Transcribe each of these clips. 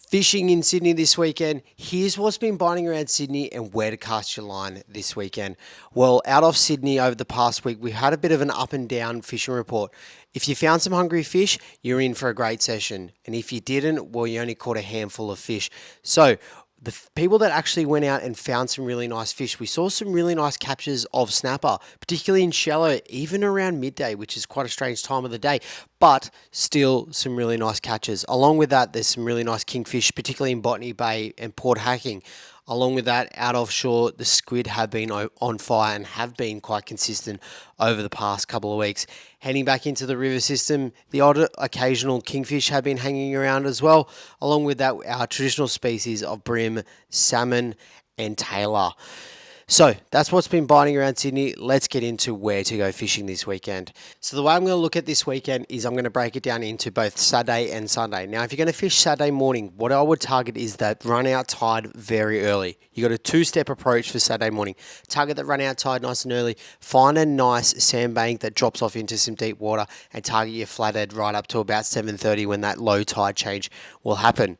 Fishing in Sydney this weekend. Here's what's been biting around Sydney and where to cast your line this weekend. Well, out of Sydney over the past week, we had a bit of an up and down fishing report. If you found some hungry fish, you're in for a great session. And if you didn't, well, you only caught a handful of fish. So, the people that actually went out and found some really nice fish, we saw some really nice captures of snapper, particularly in shallow, even around midday, which is quite a strange time of the day, but still some really nice catches. Along with that, there's some really nice kingfish, particularly in Botany Bay and Port Hacking. Along with that, out offshore, the squid have been on fire and have been quite consistent over the past couple of weeks. Heading back into the river system, the odd occasional kingfish have been hanging around as well. Along with that, our traditional species of bream, salmon, and tailor. So that's what's been biting around Sydney. Let's get into where to go fishing this weekend. So the way I'm going to look at this weekend is I'm going to break it down into both Saturday and Sunday. Now, if you're going to fish Saturday morning, what I would target is that run out tide very early. You got a two-step approach for Saturday morning. Target that run out tide nice and early. Find a nice sandbank that drops off into some deep water and target your flathead right up to about 7:30 when that low tide change will happen.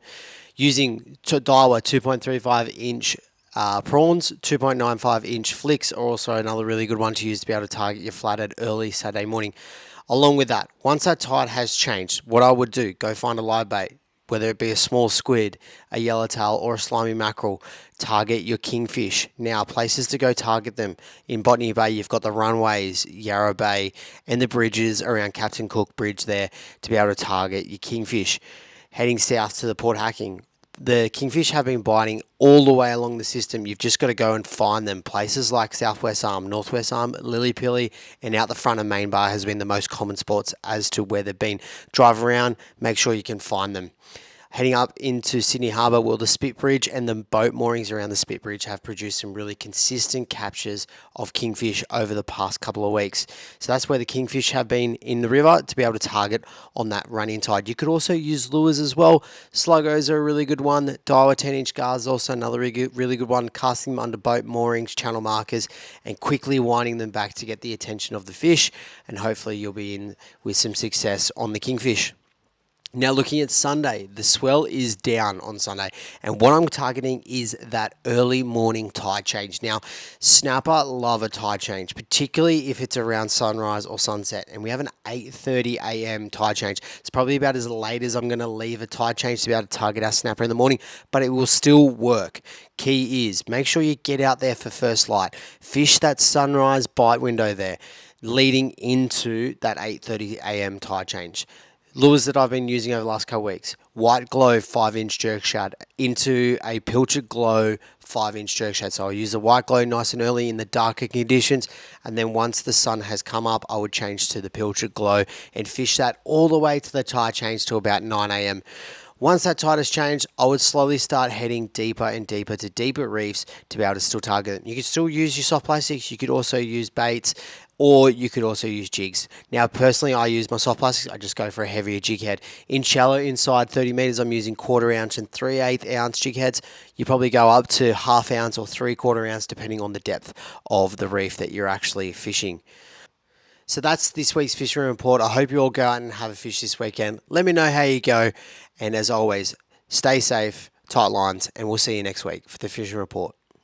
Using Daiwa 2.35-inch prawns, 2.95-inch flicks are also another really good one to use to be able to target your flathead early Saturday morning. Along with that, once that tide has changed, what I would do, go find a live bait, whether it be a small squid, a yellowtail, or a slimy mackerel. Target your kingfish. Now, places to go target them. In Botany Bay, you've got the runways, Yarra Bay, and the bridges around Captain Cook Bridge there to be able to target your kingfish. Heading south to the Port Hacking, the kingfish have been biting all the way along the system. You've just got to go and find them. Places like Southwest Arm, Northwest Arm, Lillipilly, and out the front of Main Bar has been the most common spots as to where they've been. Drive around, make sure you can find them. Heading up into Sydney Harbour, well, the Spit Bridge and the boat moorings around the Spit Bridge have produced some really consistent captures of kingfish over the past couple of weeks. So that's where the kingfish have been in the river to be able to target on that running tide. You could also use lures as well. Sluggos are a really good one. Daiwa 10-inch guards also another really good one. Casting them under boat moorings, channel markers, and quickly winding them back to get the attention of the fish. And hopefully you'll be in with some success on the kingfish. Now looking at Sunday, the swell is down on Sunday, and what I'm targeting is that early morning tide change. Now, snapper love a tide change, particularly if it's around sunrise or sunset, and we have an 8:30 a.m. tide change. It's probably about as late as I'm going to leave a tide change to be able to target our snapper in the morning, but it will still work. Key is make sure you get out there for first light. Fish that sunrise bite window there, leading into that 8:30 a.m. tide change. Lures that I've been using over the last couple of weeks. White Glow 5-inch jerk shad into a Pilchard Glow 5-inch jerk shad. So I'll use the White Glow nice and early in the darker conditions, and then once the sun has come up, I would change to the Pilchard Glow and fish that all the way to the tide change to about 9 a.m. Once that tide has changed, I would slowly start heading deeper and deeper to deeper reefs to be able to still target them. You could still use your soft plastics, you could also use baits, or you could also use jigs. Now, personally, I use my soft plastics. I just go for a heavier jig head. In shallow, inside 30 metres, I'm using 1/4 ounce and 3/8 ounce jig heads. You probably go up to 1/2 ounce or 3/4 ounce, depending on the depth of the reef that you're actually fishing. So that's this week's fishing report. I hope you all go out and have a fish this weekend. Let me know how you go. And as always, stay safe, tight lines, and we'll see you next week for the fishing report.